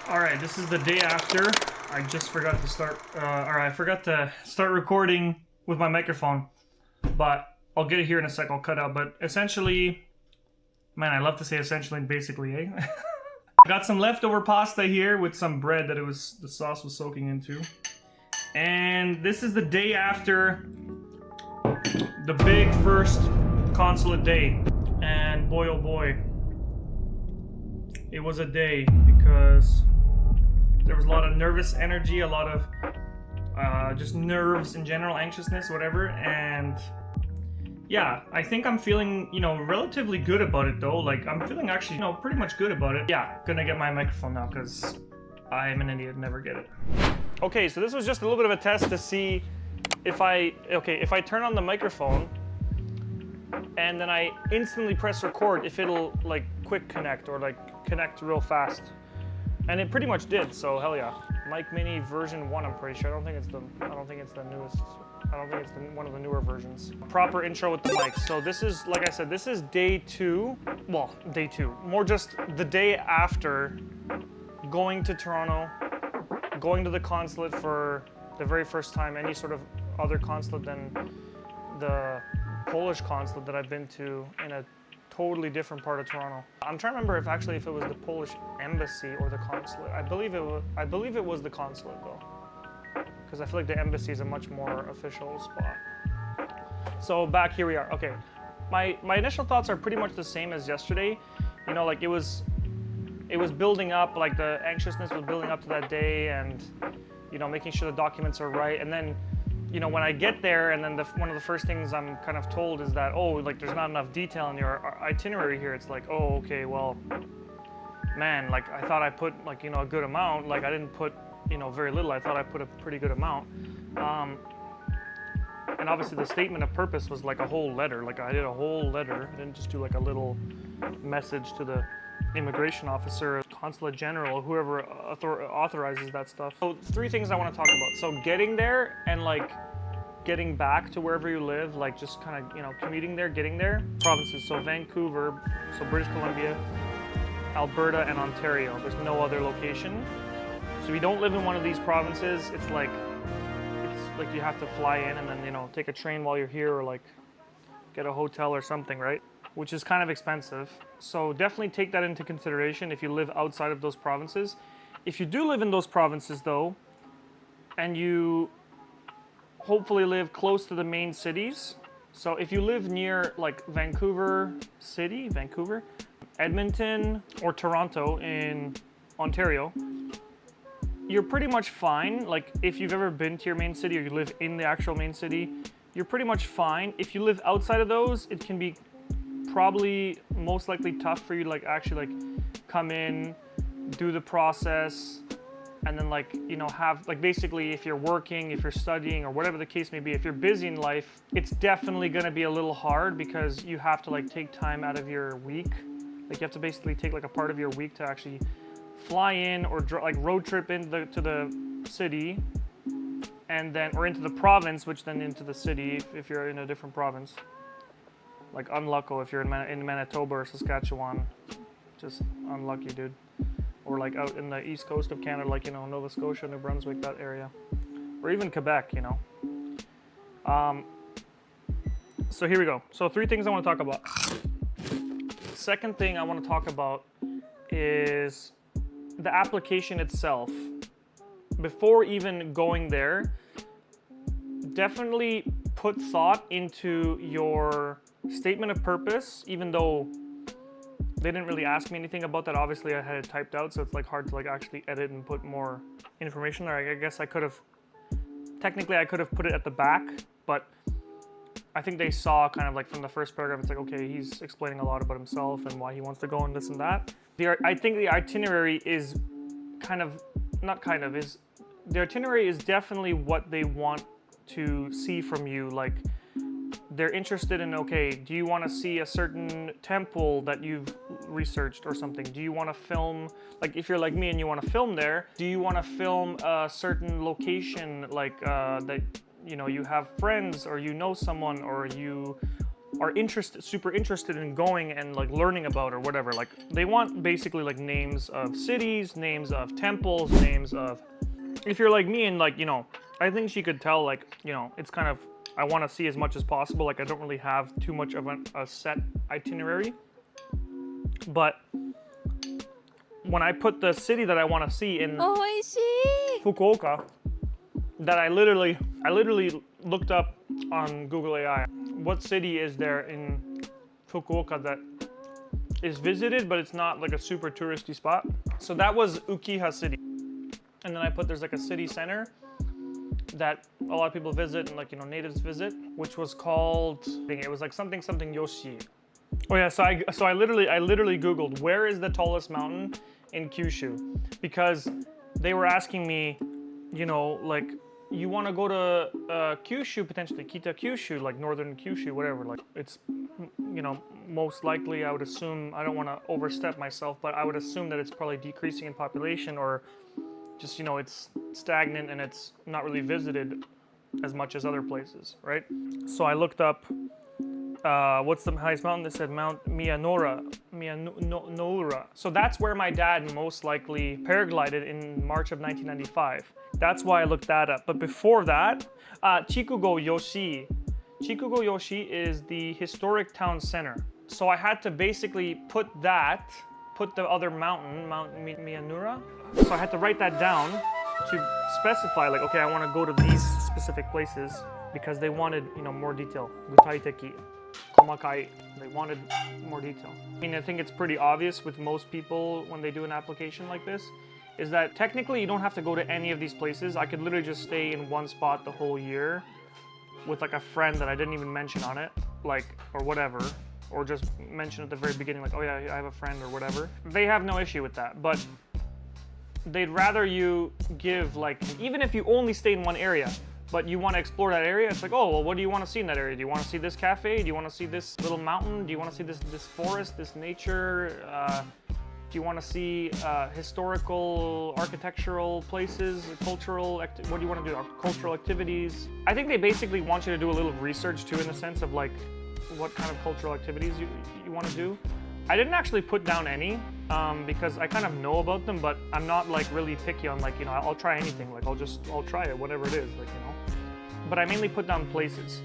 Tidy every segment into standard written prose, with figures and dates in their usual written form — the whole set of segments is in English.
All right, this is the day after. I just forgot to start, I forgot to start recording with my microphone, but I'll get it here in a sec. I'll cut out, but essentially, man, I love to say essentially and basically, eh? I got some leftover pasta here with some bread that the sauce was soaking into. And this is the day after the big first consulate day. And boy, oh boy, it was a day because there was a lot of nervous energy, a lot of just nerves in general, anxiousness, whatever. And yeah, I think I'm feeling, relatively good about it though. Like, I'm feeling actually, pretty much good about it. Yeah, gonna get my microphone now because I'm an idiot, never get it. Okay, so this was just a little bit of a test to see if I turn on the microphone and then I instantly press record, if it'll like quick connect or like connect real fast. And it pretty much did, so hell yeah. Mic Mini version 1, I'm pretty sure. I don't think it's the newest. I don't think it's one of the newer versions. Proper intro with the mic. So this is, like I said, this is day 2. Well, day 2. More just the day after going to Toronto, going to the consulate for the very first time, any sort of other consulate than the Polish consulate that I've been to in a totally different part of Toronto. I'm trying to remember if it was the Polish embassy or the consulate. I believe it was the consulate though, because I feel like the embassy is a much more official spot. So back here we are. Okay, my initial thoughts are pretty much the same as yesterday. Like it was building up, like the anxiousness was building up to that day, and making sure the documents are right, and then when I get there, and then one of the first things I'm kind of told is that, oh, like there's not enough detail in your itinerary here. It's like, oh, okay, well, man, like I thought I put like, a good amount. Like I didn't put, very little. I thought I put a pretty good amount. And obviously the statement of purpose was like a whole letter. Like I did a whole letter. I didn't just do like a little message to the immigration officer, consulate general, whoever authorizes that stuff. So 3 things I want to talk about. So getting there and like getting back to wherever you live, like just kind of, commuting there, getting there. Provinces, so Vancouver, so British Columbia, Alberta, and Ontario. There's no other location. So if you don't live in one of these provinces, it's like you have to fly in and then, take a train while you're here, or like get a hotel or something, right? Which is kind of expensive. So definitely take that into consideration if you live outside of those provinces. If you do live in those provinces though, and you hopefully live close to the main cities. So if you live near like Vancouver City, Edmonton, or Toronto in Ontario, you're pretty much fine. Like if you've ever been to your main city or you live in the actual main city, you're pretty much fine. If you live outside of those, it can be probably most likely tough for you to like actually like come in, do the process, and then like have like basically if you're working, if you're studying, or whatever the case may be, if you're busy in life, it's definitely going to be a little hard because you have to like take time out of your week. Like you have to basically take like a part of your week to actually fly in or like road trip to the city, and then or into the province, which then into the city if you're in a different province. Like unlucky if you're in Manitoba or Saskatchewan, just unlucky, dude. Or like out in the east coast of Canada, like Nova Scotia, New Brunswick, that area, or even Quebec, So here we go. So 3 things I want to talk about. Second thing I want to talk about is the application itself. Before even going there, definitely put thought into your statement of purpose, even though they didn't really ask me anything about that. Obviously I had it typed out, so it's like hard to like actually edit and put more information there. I guess I could have put it at the back, but I think they saw kind of like from the first paragraph, it's like, okay, he's explaining a lot about himself and why he wants to go and this and that. I think the itinerary is the itinerary is definitely what they want to see from you. Like they're interested in, okay, do you want to see a certain temple that you've researched or something? Do you want to film, like if you're like me and you want to film there, do you want to film a certain location like that, you have friends or someone, or you are super interested in going and like learning about or whatever. Like they want basically like names of cities, names of temples, names of, if you're like me and like, you know, I think she could tell like, you know, it's kind of, I want to see as much as possible. Like I don't really have too much of a set itinerary, but when I put the city that I want to see in Fukuoka, that I literally looked up on Google AI. What city is there in Fukuoka that is visited, but it's not like a super touristy spot? So that was Ukiha City. And then I put, there's like a city center that a lot of people visit and like, you know, natives visit, which was called, it was like something Yoshi. Oh yeah, so I literally Googled, where is the tallest mountain in Kyushu? Because they were asking me, you know, like, you want to go to Kyushu, potentially Kita Kyushu, like northern Kyushu, whatever. Like it's, you know, most likely I would assume, I don't want to overstep myself, but I would assume that it's probably decreasing in population, or just, you know, it's stagnant and it's not really visited as much as other places, right? So I looked up what's the highest mountain. They said Mount Miyanoura. So that's where my dad most likely paraglided in March of 1995. That's why I looked that up. But before that, Chikugo Yoshi. Chikugo Yoshi is the historic town center. So I had to basically put the other mountain, Mount Miyanoura. So I had to write that down to specify, like, okay, I want to go to these specific places because they wanted, you know, more detail. Gutaiteki, komakai. They wanted more detail. I mean, I think it's pretty obvious with most people when they do an application like this, is that technically you don't have to go to any of these places. I could literally just stay in one spot the whole year with like a friend that I didn't even mention on it, like, or whatever, or just mention at the very beginning, like, oh yeah, I have a friend or whatever. They have no issue with that, but they'd rather you give, like, even if you only stay in one area, but you want to explore that area, it's like, oh, well, what do you want to see in that area? Do you want to see this cafe? Do you want to see this little mountain? Do you want to see this forest, this nature? Do you want to see historical, architectural places, cultural, what do you want to do? Cultural activities? I think they basically want you to do a little research too, in the sense of like, what kind of cultural activities you want to do. I didn't actually put down any because I kind of know about them, but I'm not like really picky on like, you know, I'll try anything. Like I'll try it, whatever it is, like, you know. But I mainly put down places.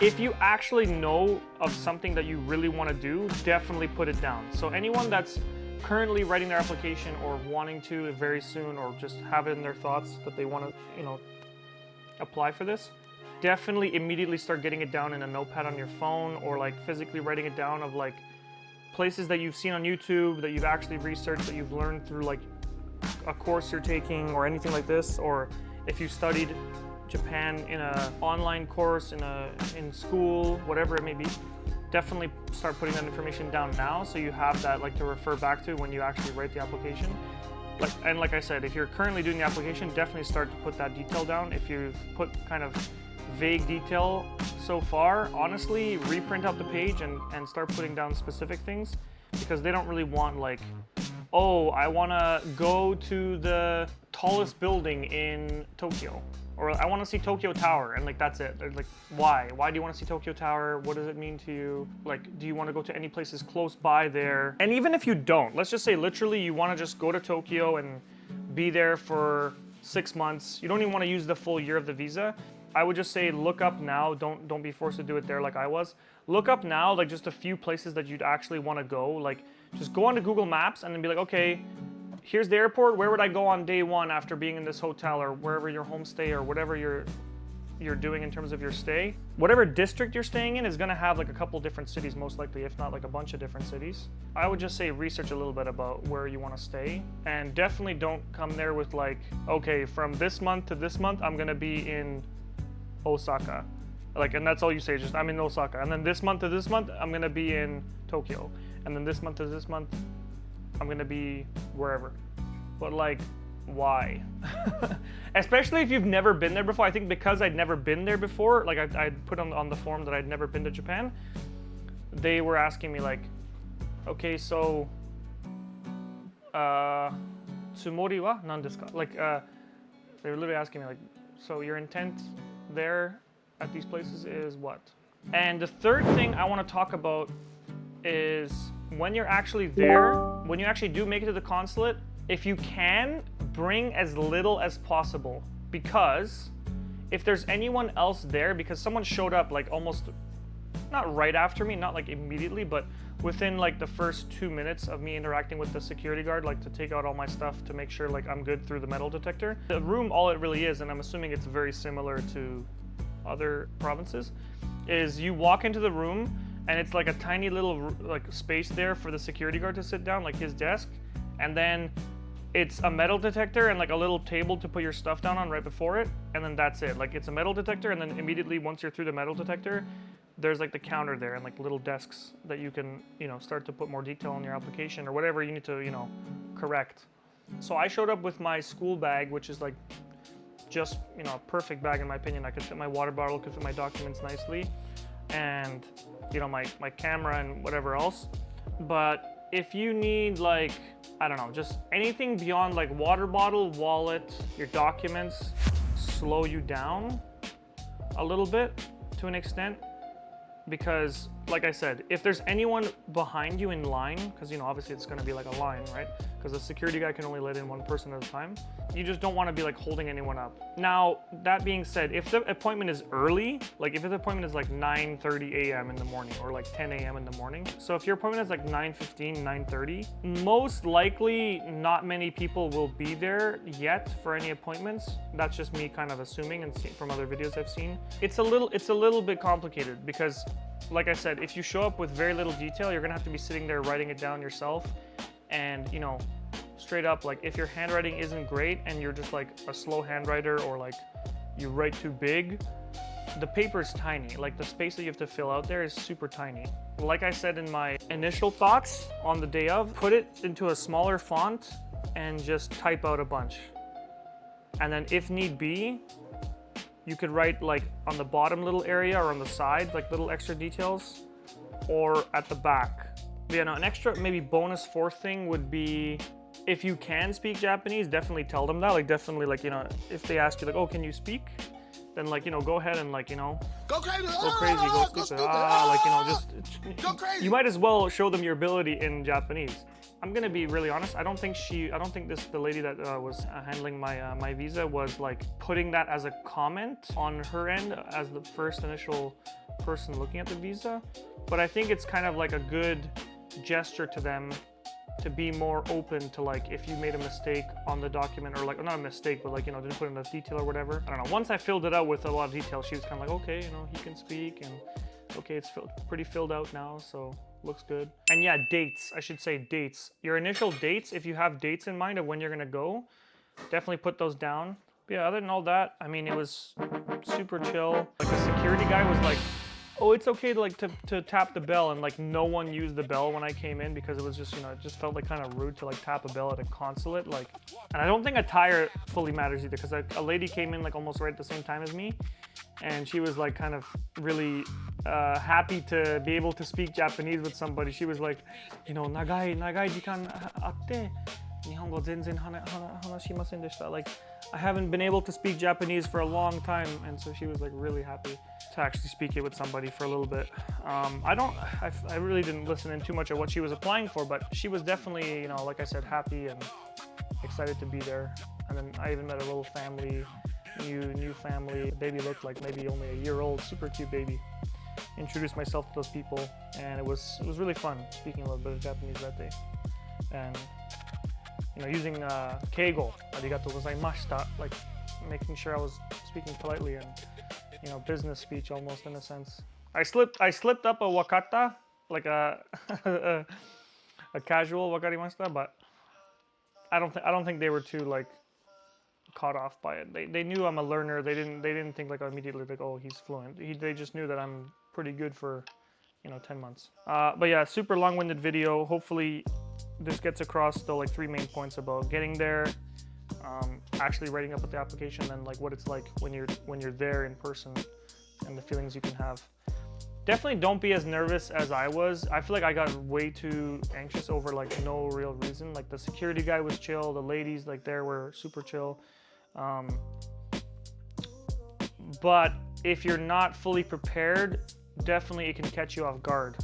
If you actually know of something that you really want to do, definitely put it down. So anyone that's currently writing their application or wanting to very soon, or just have it in their thoughts that they want to, you know, apply for this, definitely immediately start getting it down in a notepad on your phone, or like physically writing it down of like places that you've seen on YouTube, that you've actually researched, that you've learned through like a course you're taking or anything like this, or if you studied Japan in an online course, in school, whatever it may be. Definitely start putting that information down now, so you have that like to refer back to when you actually write the application. Like I said, if you're currently doing the application, definitely start to put that detail down. If you've put kind of vague detail so far, honestly, reprint out the page and start putting down specific things, because they don't really want like, oh, I want to go to the tallest building in Tokyo, or I want to see Tokyo Tower, and like that's it. They're like, why? Why do you want to see Tokyo Tower? What does it mean to you? Like, do you want to go to any places close by there? And even if you don't, let's just say literally you want to just go to Tokyo and be there for 6 months. You don't even want to use the full year of the visa. I would just say look up now. Don't be forced to do it there like I was. Look up now like just a few places that you'd actually want to go. Like just go onto Google Maps and then be like, okay, here's the airport. Where would I go on day one after being in this hotel, or wherever your homestay, or whatever you're doing in terms of your stay? Whatever district you're staying in is going to have like a couple different cities, most likely, if not like a bunch of different cities. I would just say research a little bit about where you want to stay, and definitely don't come there with like, okay, from this month to this month I'm going to be in Osaka, like, and that's all you say, just I'm in Osaka, and then this month to this month I'm going to be in Tokyo, and then this month to this month I'm gonna be wherever. But like, why? Especially if you've never been there before. I think because I'd never been there before, like I'd put on the form that I'd never been to Japan, they were asking me like, okay, so tsumori wa nan desu ka? Like they were literally asking me like, so your intent there at these places is what? And the third thing I want to talk about is when you're actually there, when you actually do make it to the consulate, if you can, bring as little as possible. Because if there's anyone else there, because someone showed up like almost, not right after me, not like immediately, but within like the first 2 minutes of me interacting with the security guard, like to take out all my stuff to make sure like I'm good through the metal detector. The room, all it really is, and I'm assuming it's very similar to other provinces, is you walk into the room and it's like a tiny little like space there for the security guard to sit down, like his desk, and then it's a metal detector and like a little table to put your stuff down on right before it, and then that's it. Like it's a metal detector, and then immediately once you're through the metal detector, there's like the counter there and like little desks that you can, you know, start to put more detail on your application or whatever you need to, you know, correct. So I showed up with my school bag, which is like just, you know, a perfect bag in my opinion. I could fit my water bottle, could fit my documents nicely, and, you know, my camera and whatever else. But if you need like, I don't know, just anything beyond like water bottle, wallet, your documents, slow you down a little bit to an extent. Because like I said, if there's anyone behind you in line, because, you know, obviously it's going to be like a line, right? Because the security guy can only let in one person at a time. You just don't want to be like holding anyone up. Now, that being said, if the appointment is early, like if the appointment is like 9:30 a.m. in the morning or like 10 a.m. in the morning. So if your appointment is like 9:15, 9:30, most likely not many people will be there yet for any appointments. That's just me kind of assuming and from other videos I've seen. It's a little bit complicated because, like I said, if you show up with very little detail, you're gonna have to be sitting there writing it down yourself. And, you know, straight up, like if your handwriting isn't great and you're just like a slow handwriter or like you write too big, the paper is tiny. Like the space that you have to fill out there is super tiny. Like I said in my initial thoughts on the day of, put it into a smaller font and just type out a bunch. And then if need be, you could write like on the bottom little area or on the side, like little extra details, or at the back. But yeah, no, an extra maybe bonus fourth thing would be, if you can speak Japanese, definitely tell them that. Like definitely, like, you know, if they ask you like, oh, can you speak? Then like, you know, go ahead and like, you know, go crazy, go stupid. Like, you know, just go crazy. You might as well show them your ability in Japanese. I'm gonna be really honest. I don't think the lady that was handling my my visa was like putting that as a comment on her end as the first initial person looking at the visa. But I think it's kind of like a good gesture to them to be more open to, like, if you made a mistake on the document, or like, not a mistake, but like, you know, didn't put enough detail or whatever. I don't know. Once I filled it out with a lot of detail, she was kind of like, okay, you know, he can speak, and okay, it's pretty filled out now, so looks good. And yeah, dates. I should say dates. Your initial dates, if you have dates in mind of when you're gonna go, definitely put those down. But yeah, other than all that, I mean, it was super chill. Like the security guy was like, oh, it's okay to like to tap the bell, and like no one used the bell when I came in because it was just, you know, it just felt like kind of rude to like tap a bell at a consulate. Like, and I don't think attire fully matters either, because a lady came in like almost right at the same time as me, and she was like kind of really happy to be able to speak Japanese with somebody. She was like, you know, nagai jikan atte Nihongo zenzen hanashimasen deshita. Like, I haven't been able to speak Japanese for a long time, and so she was like really happy to actually speak it with somebody for a little bit. I really didn't listen in too much of what she was applying for, but she was definitely, you know, like I said, happy and excited to be there. And then I even met a little family, new family. The baby looked like maybe only a year old, super cute baby. Introduced myself to those people, and it was really fun speaking a little bit of Japanese that day. And, you know, using keigo, arigatou gozaimashita, like making sure I was speaking politely, and, you know, business speech almost in a sense. I slipped up a wakata, like a a casual wakarimashita, but I don't think they were too like caught off by it. They knew I'm a learner. They didn't think like immediately like, oh, he's fluent. They just knew that I'm pretty good for, you know, 10 months. But yeah, super long-winded video. Hopefully this gets across the like 3 main points about getting there, actually writing up with the application, and like what it's like when you're there in person, and the feelings you can have. Definitely don't be as nervous as I was. I feel like I got way too anxious over like no real reason. Like the security guy was chill, the ladies like there were super chill. But if you're not fully prepared, definitely it can catch you off guard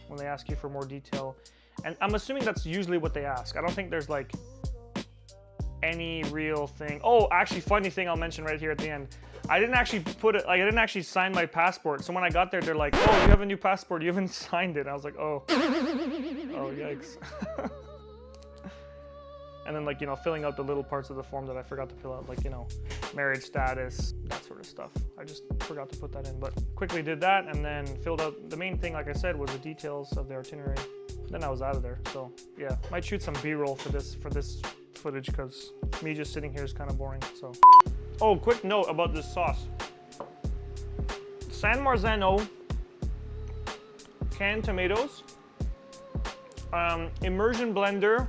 when they ask you for more detail. And I'm assuming that's usually what they ask. I don't think there's like any real thing. Oh, actually, funny thing I'll mention right here at the end. I didn't actually put it, like I didn't actually sign my passport. So when I got there, they're like, oh, you have a new passport. You haven't signed it. I was like, oh, oh, yikes. And then like, you know, filling out the little parts of the form that I forgot to fill out, like, you know, marriage status, that sort of stuff. I just forgot to put that in, but quickly did that and then filled out, the main thing, like I said, was the details of the itinerary. Then I was out of there. So yeah, might shoot some B-roll for this footage because me just sitting here is kind of boring, so. Oh, quick note about this sauce. San Marzano canned tomatoes, immersion blender,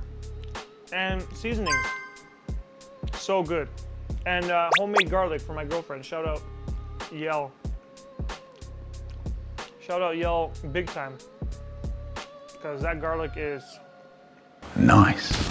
and seasonings. So good. And homemade garlic for my girlfriend. Shout out Yell. Shout out Yell big time. Because that garlic is nice.